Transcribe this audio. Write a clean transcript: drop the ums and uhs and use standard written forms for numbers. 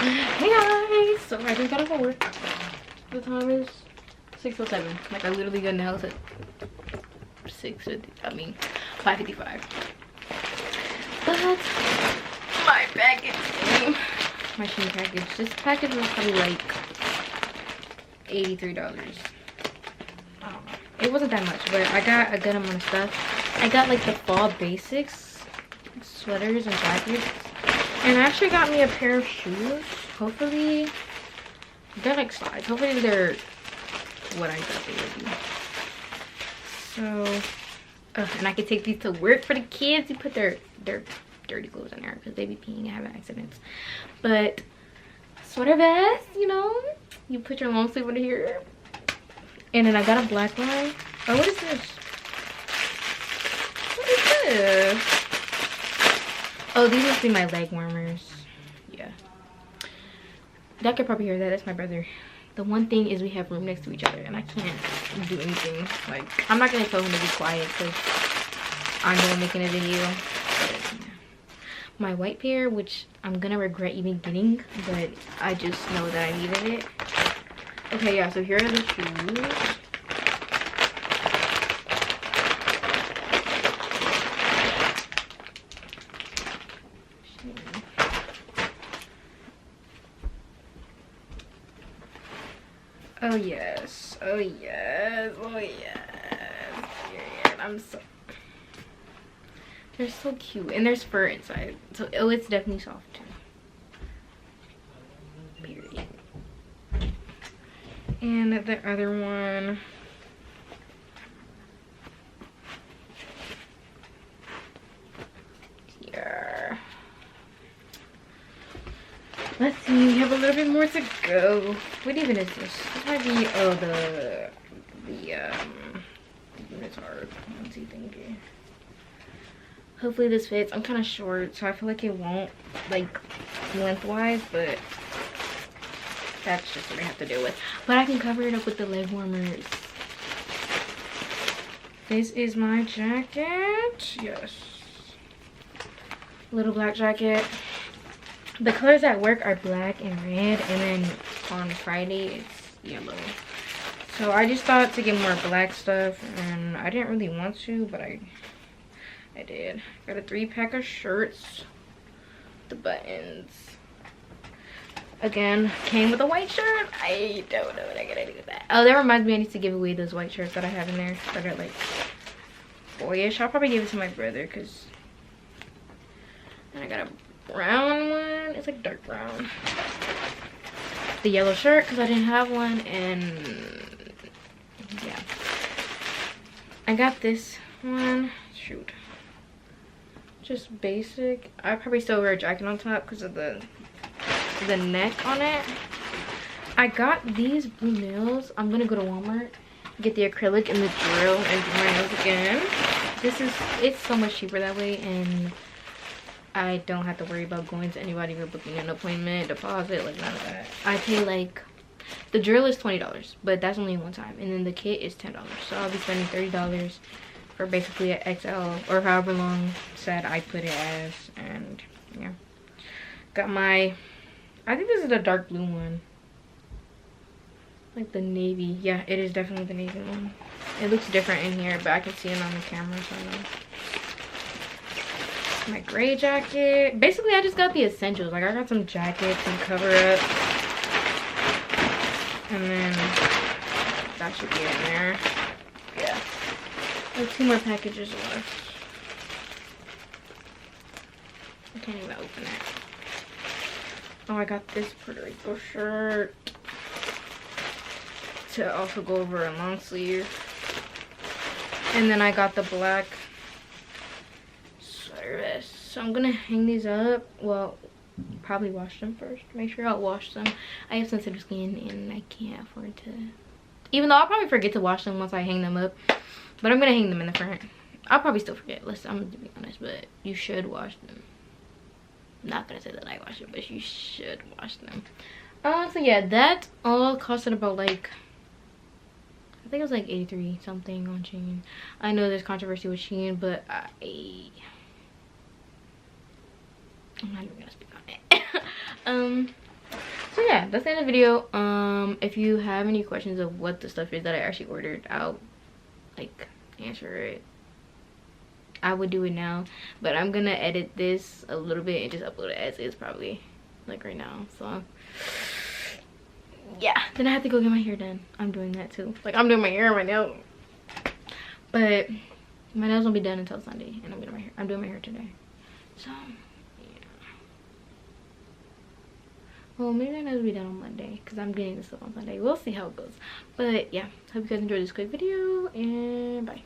Hey guys! So I just got off of work. The time is 6:07. Like I literally got in the house at 5:55. But my package came. My Shein package. This package was probably like $83. I don't know. It wasn't that much, but I got a good amount of stuff. I got like the fall basics, sweaters and jackets. And I actually got me a pair of shoes. Hopefully, they're like slides. Hopefully they're what I thought they would be. So, and I can take these to work for the kids. You put their dirty clothes in there because they be peeing and having accidents. But sweater vest, you know, you put your long sleeve under here. And then I got a black line. Oh, what is this? What is this? Oh, these must be my leg warmers. Yeah. Y'all could probably hear that. That's my brother. The one thing is we have room next to each other and I can't do anything. Like, I'm not going to tell him to be quiet because I know I'm making a video. But, yeah. My white pair, which I'm going to regret even getting, but I just know that I needed it. Okay, yeah, so here are the shoes. Oh yes, oh yes, oh yes. Period. I'm so, they're so cute, and there's fur inside, so oh, it's definitely soft too. Period. And the other one, here. Let's see, we have a little bit more to go. What even is this? This might be, oh, the unit's hard. Let's see, thank you. Hopefully this fits. I'm kind of short, so I feel like it won't, like, lengthwise, but that's just what I have to deal with. But I can cover it up with the leg warmers. This is my jacket. Yes. Little black jacket. The colors at work are black and red, and then on Friday it's yellow. So I just thought to get more black stuff, and I didn't really want to, but I did. Got a 3-pack of shirts. The buttons. Again, came with a white shirt. I don't know what I'm gonna do with that. Oh, that reminds me, I need to give away those white shirts that I have in there. That are like boyish. I'll probably give it to my brother, because I got a brown one. It's like dark brown. The yellow shirt because I didn't have one, and yeah, I got this one. Shoot, just basic. I probably still wear a jacket on top because of the neck on it. I got these blue nails. I'm gonna go to Walmart, get the acrylic and the drill, and do my nails again. It's so much cheaper that way, and I don't have to worry about going to anybody or booking an appointment, deposit, like none of that. I pay like, the drill is $20, but that's only one time, and then the kit is $10. So I'll be spending $30 for basically an XL, or however long set I put it as. And yeah, got my, I think this is the dark blue one, like the navy. Yeah, it is definitely the navy one. It looks different in here, but I can see it on the camera, so I know. My gray jacket. Basically, I just got the essentials. Like, I got some jackets and cover up, and then that should be in there. Yeah, there's 2 more packages left. I can't even open it. Oh, I got this Puerto Rico shirt to also go over a long sleeve, and then I got the black vest. So I'm gonna hang these up. Well, probably wash them first. Make sure I'll wash them. I have sensitive skin and I can't afford to, even though I'll probably forget to wash them once I hang them up, but I'm gonna hang them in the front. I'll probably still forget. Listen, I'm gonna be honest, but you should wash them. I'm not gonna say that I wash it, but you should wash them. So yeah, that all costed about like, I think it was like 83 something on Shein. I know there's controversy with Shein, but I'm not even gonna speak on it. yeah, that's the end of the video. If you have any questions of what the stuff is that I actually ordered, I'll like answer it. I would do it now, but I'm gonna edit this a little bit and just upload it as is, probably like right now. So yeah, then I have to go get my hair done. I'm doing that too. Like, I'm doing my hair and my nails, but my nails won't be done until Sunday, and I'm doing my hair today. So yeah, well, maybe my nails will be done on Monday because I'm getting this stuff on Sunday. We'll see how it goes. But yeah, hope you guys enjoyed this quick video, and bye.